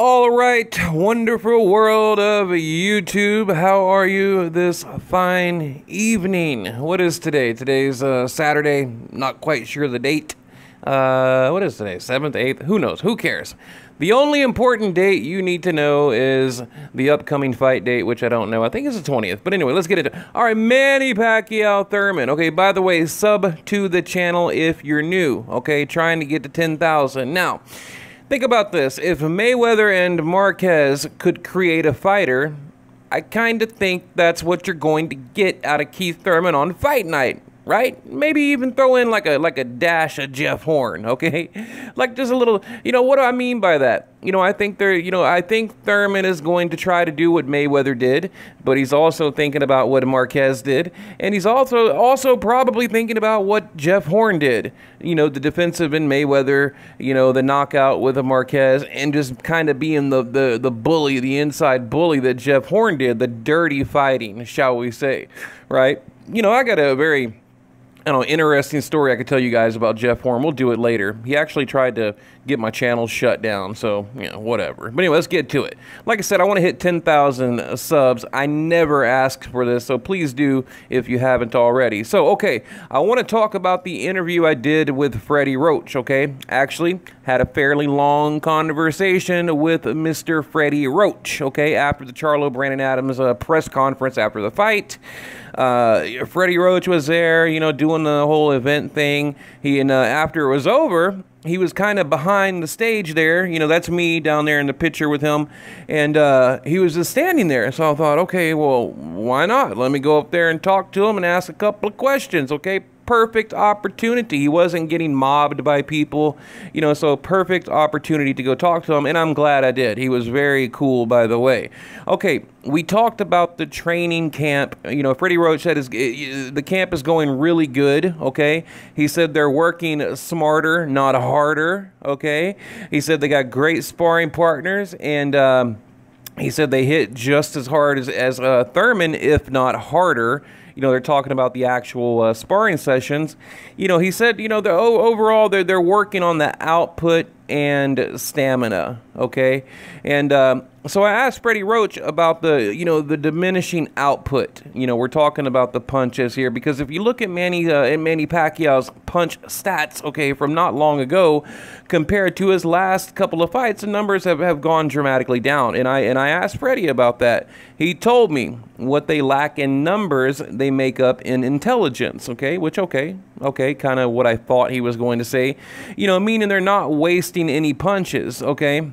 All right, wonderful world of YouTube. How are you this fine evening? What is today? Today's Saturday. Not quite sure the date. What is today? 7th, 8th? Who knows? Who cares? The only important date you need to know is the upcoming fight date, which I don't know. I think it's the 20th. But anyway, let's get into it. All right, Manny Pacquiao Thurman. Okay, by the way, sub to the channel if you're new. Okay, trying to get to 10,000. Now, think about this. If Mayweather and Marquez could create a fighter, I kind of think that's what you're going to get out of Keith Thurman on fight night, right? Maybe even throw in like a dash of Jeff Horn, okay? Like just a little, what do I mean by that? I think I think Thurman is going to try to do what Mayweather did, but he's also thinking about what Marquez did, and he's also probably thinking about what Jeff Horn did. The defensive in Mayweather, the knockout with a Marquez, and just kind of being the bully, the inside bully that Jeff Horn did, the dirty fighting, shall we say, right? I got a very interesting story I could tell you guys about Jeff Horn. We'll do it later. He actually tried to get my channel shut down, so, whatever. But anyway, let's get to it. Like I said, I want to hit 10,000 subs. I never asked for this, so please do if you haven't already. So, okay, I want to talk about the interview I did with Freddie Roach, okay? Actually, had a fairly long conversation with Mr. Freddie Roach, okay, after the Charlo Brandon Adams press conference after the fight. Freddie Roach was there, doing the whole event thing. After it was over, he was kind of behind the stage there. That's me down there in the picture with him. And he was just standing there. So I thought, okay, well, why not? Let me go up there and talk to him and ask a couple of questions, okay? Perfect opportunity. He wasn't getting mobbed by people, so perfect opportunity to go talk to him, and I'm glad I did. He was very cool, by the way. Okay, we talked about the training camp. Freddie Roach said the camp is going really good, okay? He said they're working smarter, not harder, okay? He said they got great sparring partners, and he said they hit just as hard as Thurman, if not harder. They're talking about the actual sparring sessions. He said, overall they're working on the output and stamina, okay? And so I asked Freddie Roach about the diminishing output. We're talking about the punches here, because if you look at Manny Pacquiao's punch stats, okay, from not long ago, compared to his last couple of fights, the numbers have gone dramatically down. And I asked Freddie about that. He told me what they lack in numbers, they make up in intelligence, okay? Which, okay, kind of what I thought he was going to say. Meaning they're not wasting any punches, okay?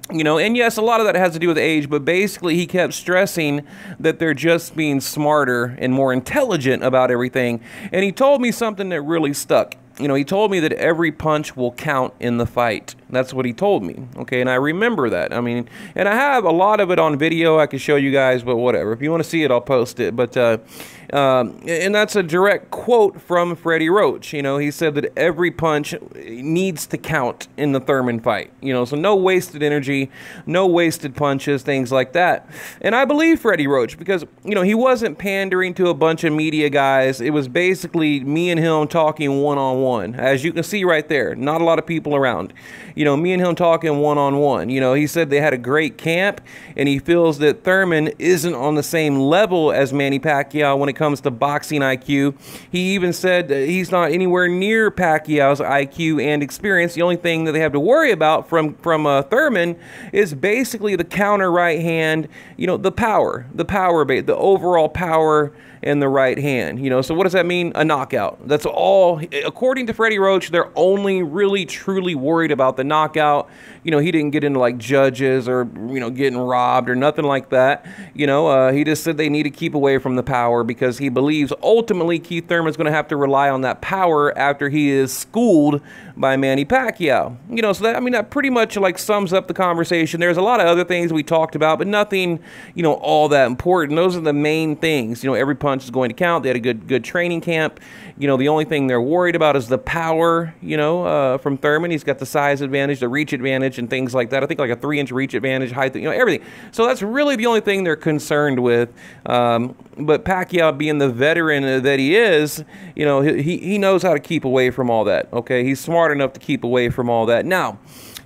And yes, a lot of that has to do with age, but basically he kept stressing that they're just being smarter and more intelligent about everything. And he told me something that really stuck. He told me that every punch will count in the fight. That's what he told me, okay? And I remember that. And I have a lot of it on video I can show you guys, but whatever. If you want to see it, I'll post it. But, and that's a direct quote from Freddie Roach. He said that every punch needs to count in the Thurman fight. So no wasted energy, no wasted punches, things like that. And I believe Freddie Roach because, he wasn't pandering to a bunch of media guys. It was basically me and him talking one-on-one. As you can see right there, not a lot of people around. Me and him talking one-on-one. He said they had a great camp, and he feels that Thurman isn't on the same level as Manny Pacquiao when it comes to boxing IQ. He even said that he's not anywhere near Pacquiao's IQ and experience. The only thing that they have to worry about from Thurman is basically the counter right hand, the power base, the overall power in the right hand. So what does that mean? A knockout. That's all. According to Freddie Roach, they're only really truly worried about the knockout. He didn't get into like judges or getting robbed or nothing like that. He just said they need to keep away from the power because he believes ultimately Keith Thurman's going to have to rely on that power after he is schooled by Manny Pacquiao. So that pretty much like sums up the conversation. There's a lot of other things we talked about, but nothing all that important. Those are the main things. Every punch is going to count. They had a good training camp. The only thing they're worried about is the power, from Thurman. He's got the size advantage, the reach advantage, and things like that. I think like a 3-inch reach advantage, height, everything. So that's really the only thing they're concerned with. But Pacquiao, being the veteran that he is, he knows how to keep away from all that, okay? He's smart enough to keep away from all that. Now,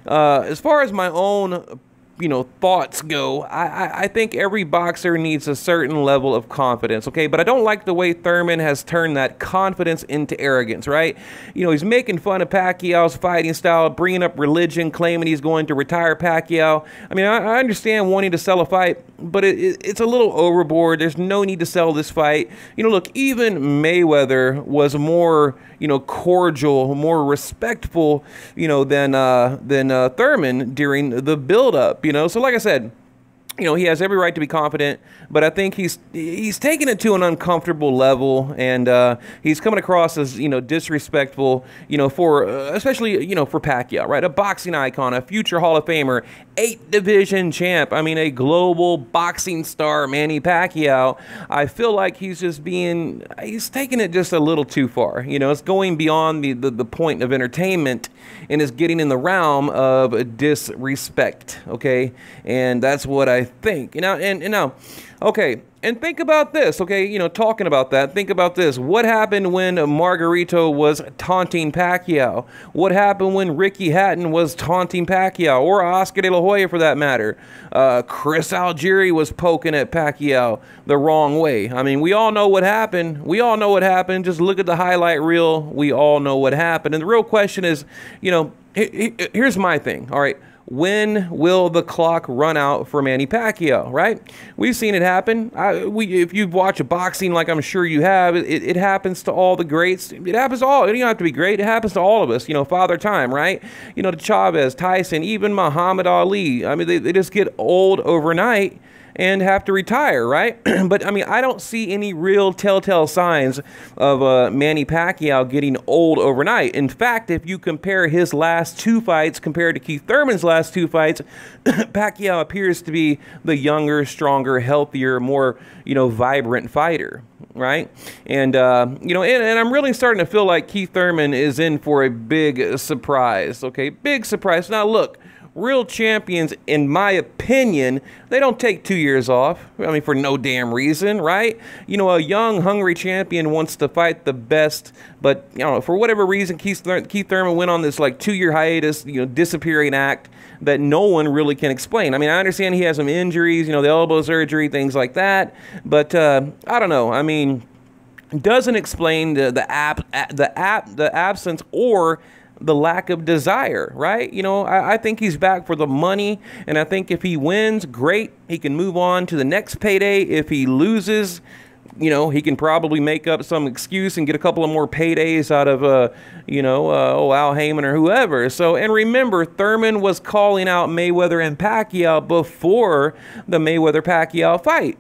as far as my own thoughts go, I think every boxer needs a certain level of confidence, okay? But I don't like the way Thurman has turned that confidence into arrogance, right? He's making fun of Pacquiao's fighting style, bringing up religion, claiming he's going to retire Pacquiao. I mean, I understand wanting to sell a fight, but it's a little overboard. There's no need to sell this fight. Look, even Mayweather was more, cordial, more respectful, than Thurman during the build-up. So like I said, he has every right to be confident, but I think he's taking it to an uncomfortable level, and he's coming across as disrespectful, for especially for Pacquiao, right? A boxing icon, a future Hall of Famer, 8-division champ. I mean, a global boxing star, Manny Pacquiao. I feel like he's taking it just a little too far. It's going beyond the point of entertainment, and is getting in the realm of disrespect. Okay, and that's what I think. Now, okay, and think about this, okay, talking about that, think about this. What happened when Margarito was taunting Pacquiao? What happened when Ricky Hatton was taunting Pacquiao, or Oscar De La Hoya for that matter? Chris Algieri was poking at Pacquiao the wrong way. I mean, we all know what happened. We all know what happened. Just look at the highlight reel. We all know what happened. And the real question is, here's my thing, all right? When will the clock run out for Manny Pacquiao, right? We've seen it happen. If you've watched boxing like I'm sure you have, it happens to all the greats. It happens to all. You don't have to be great. It happens to all of us. Father Time, right? To Chavez, Tyson, even Muhammad Ali. I mean, they just get old overnight and have to retire, right? But, I mean, I don't see any real telltale signs of Manny Pacquiao getting old overnight. In fact, if you compare his last 2 fights compared to Keith Thurman's last 2 fights, Pacquiao appears to be the younger, stronger, healthier, more, vibrant fighter, right? And, and I'm really starting to feel like Keith Thurman is in for a big surprise, okay? Big surprise. Now, look. Real champions, in my opinion, they don't take 2 years off. I mean, for no damn reason, right? A young, hungry champion wants to fight the best, but, for whatever reason, Keith Thurman went on this, 2-year hiatus, disappearing act that no one really can explain. I mean, I understand he has some injuries, the elbow surgery, things like that, but I don't know. I mean, doesn't explain the absence or the lack of desire, right? I think he's back for the money, and I think if he wins, great. He can move on to the next payday. If he loses, he can probably make up some excuse and get a couple of more paydays out of, Al Heyman or whoever. So, and remember, Thurman was calling out Mayweather and Pacquiao before the Mayweather-Pacquiao fight.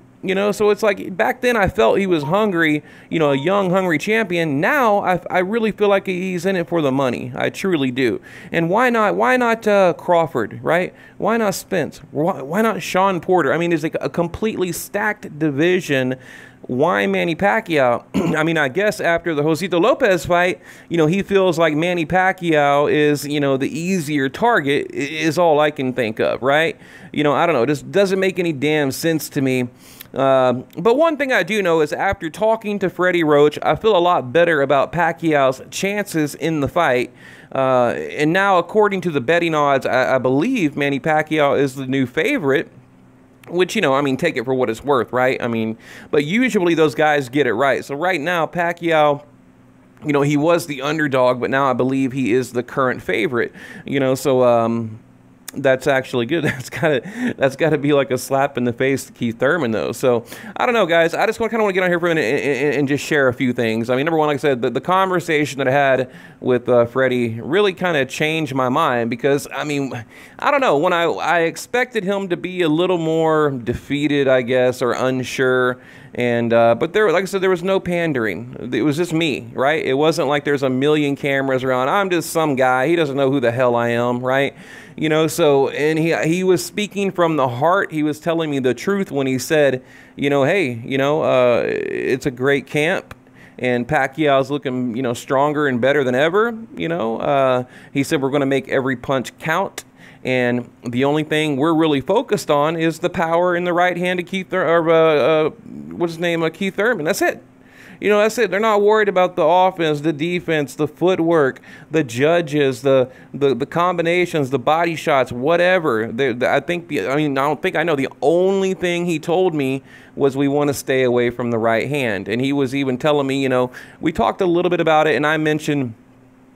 So it's like back then I felt he was hungry, a young, hungry champion. Now I really feel like he's in it for the money. I truly do. And why not Crawford, right? Why not Spence? Why not Sean Porter? I mean, there's a completely stacked division. Why Manny Pacquiao? I mean, I guess after the Josito Lopez fight, he feels like Manny Pacquiao is, the easier target is all I can think of, right? I don't know. This doesn't make any damn sense to me. But one thing I do know is after talking to Freddie Roach, I feel a lot better about Pacquiao's chances in the fight. And now, according to the betting odds, I believe Manny Pacquiao is the new favorite. Which, I mean, take it for what it's worth, right? I mean, but usually those guys get it right. So right now, Pacquiao, he was the underdog, but now I believe he is the current favorite. So that's actually good. That's gotta be like a slap in the face to Keith Thurman, though. So I don't know, guys. I just kind of want to get on here for a minute and just share a few things. I mean, number one, like I said, the conversation that I had with Freddie really kind of changed my mind because, I mean, I don't know. When I expected him to be a little more defeated, I guess, or unsure. And but there, like I said, there was no pandering. It was just me, right? It wasn't like there's a million cameras around. I'm just some guy. He doesn't know who the hell I am, right? So, and he was speaking from the heart. He was telling me the truth when he said, hey, it's a great camp. And Pacquiao's looking, stronger and better than ever. He said we're going to make every punch count. And the only thing we're really focused on is the power in the right hand of Keith Thurman. Keith Thurman. That's it. You know, I said they're not worried about the offense, the defense, the footwork, the judges, the combinations, the body shots, whatever. I don't think I know. The only thing he told me was we want to stay away from the right hand. And he was even telling me, you know, we talked a little bit about it, and I mentioned,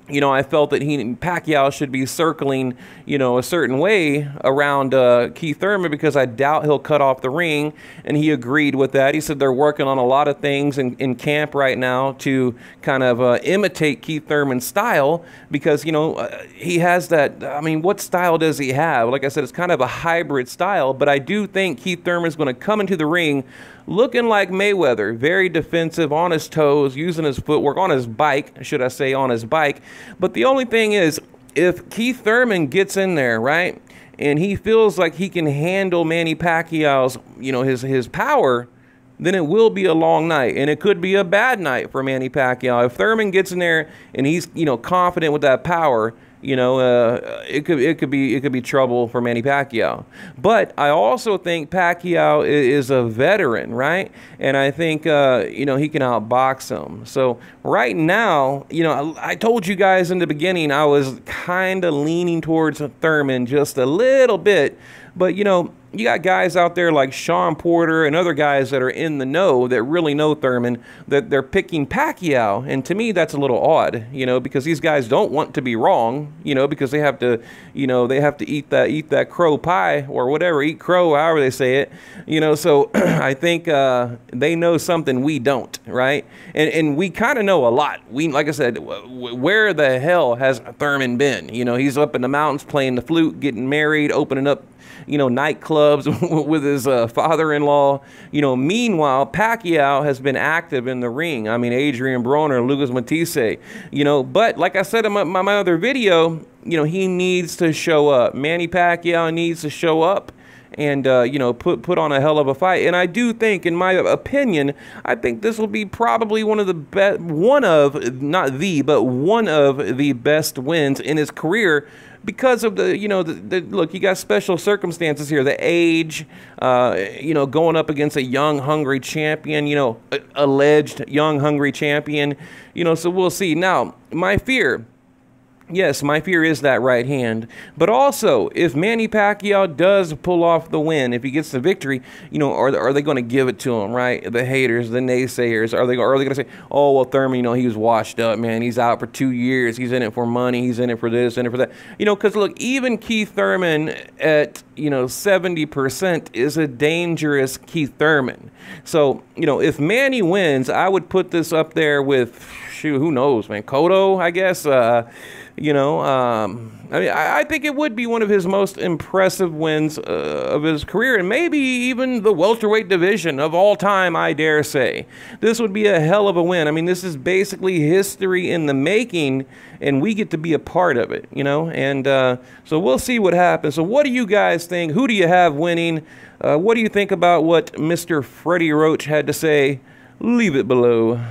you know, I felt that Pacquiao should be circling, you know, a certain way around Keith Thurman, because I doubt he'll cut off the ring, and he agreed with that. He said they're working on a lot of things in camp right now to kind of imitate Keith Thurman's style, because, you know, he has that. I mean, what style does he have? Like I said, it's kind of a hybrid style, but I do think Keith Thurman's going to come into the ring looking like Mayweather, very defensive, on his toes, using his footwork, on his bike, should I say, on his bike. But the only thing is, if Keith Thurman gets in there, right, and he feels like he can handle Manny Pacquiao's, you know, his power, then it will be a long night, and it could be a bad night for Manny Pacquiao. If Thurman gets in there and he's, you know, confident with that power, you know, it could be trouble for Manny Pacquiao. But I also think Pacquiao is a veteran, right? And I think you know, he can outbox him. So right now, you know, I told you guys in the beginning I was kind of leaning towards Thurman just a little bit, but you know, you got guys out there like Sean Porter and other guys that are in the know that really know Thurman, that they're picking Pacquiao. And to me, that's a little odd, you know, because these guys don't want to be wrong, you know, because they have to, you know, they have to eat that crow pie or whatever, eat crow, however they say it, you know. So I think they know something we don't, right? And we kind of know a lot. We, like I said, where the hell has Thurman been? You know, he's up in the mountains playing the flute, getting married, opening up, you know, nightclubs with his father-in-law. You know, meanwhile, Pacquiao has been active in the ring. I mean, Adrian Broner, Lucas Matisse, you know, but like I said in my other video, you know, he needs to show up. Manny Pacquiao needs to show up and, you know, put on a hell of a fight. And I do think, in my opinion, I think this will be probably one of the best, not the, but one of the best wins in his career, because of the, you know, look, you got special circumstances here, the age, you know, going up against a young, hungry champion, you know, alleged young, hungry champion, you know, so we'll see. Now, my fear, yes, my fear is that right hand. But also, if Manny Pacquiao does pull off the win, if he gets the victory, you know, are they going to give it to him, right? The haters, the naysayers, are they going to say, oh, well, Thurman, you know, he was washed up, man. He's out for 2 years. He's in it for money. He's in it for this, in it for that. You know, because, look, even Keith Thurman at, you know, 70% is a dangerous Keith Thurman. So, you know, if Manny wins, I would put this up there with, shoot, who knows, man, Cotto, I guess. You know, I mean, I think it would be one of his most impressive wins of his career, and maybe even the welterweight division of all time, I dare say. This would be a hell of a win. I mean, this is basically history in the making, and we get to be a part of it, you know. And so we'll see what happens. So what do you guys think? Who do you have winning? What do you think about what Mr. Freddie Roach had to say? Leave it below.